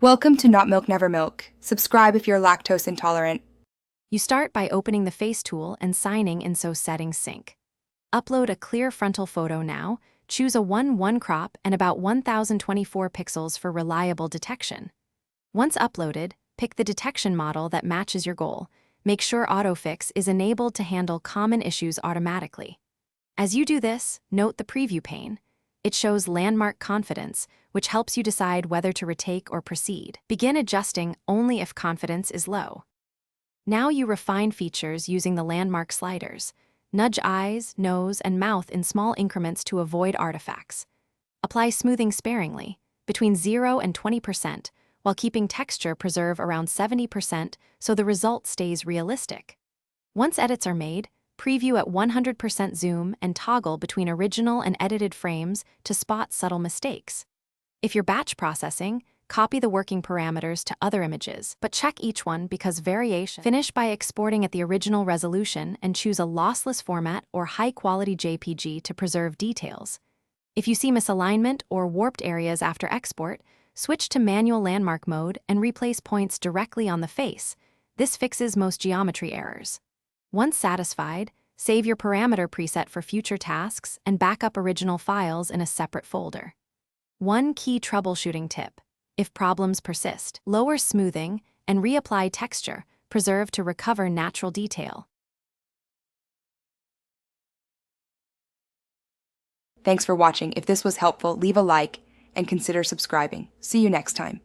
Welcome to Not Milk Never Milk. Subscribe if you're lactose intolerant. You start by opening the Face tool and signing in so settings sync. Upload a clear frontal photo now, choose a 1:1 crop and about 1024 pixels for reliable detection. Once uploaded, pick the detection model that matches your goal. Make sure autofix is enabled to handle common issues automatically. As you do this, note the preview pane. It shows landmark confidence, which helps you decide whether to retake or proceed. Begin adjusting only if confidence is low. Now you refine features using the landmark sliders. Nudge eyes, nose, and mouth in small increments to avoid artifacts. Apply smoothing sparingly, between 0 and 20%, while keeping texture preserve around 70% so the result stays realistic. Once edits are made, preview at 100% zoom and toggle between original and edited frames to spot subtle mistakes. If you're batch processing, copy the working parameters to other images, but check each one because variation. Finish by exporting at the original resolution and choose a lossless format or high-quality JPG to preserve details. If you see misalignment or warped areas after export, switch to manual landmark mode and replace points directly on the face. This fixes most geometry errors. Once satisfied, save your parameter preset for future tasks and back up original files in a separate folder. One key troubleshooting tip: if problems persist, lower smoothing and reapply texture, preserve to recover natural detail. Thanks for watching. If this was helpful, leave a like and consider subscribing. See you next time.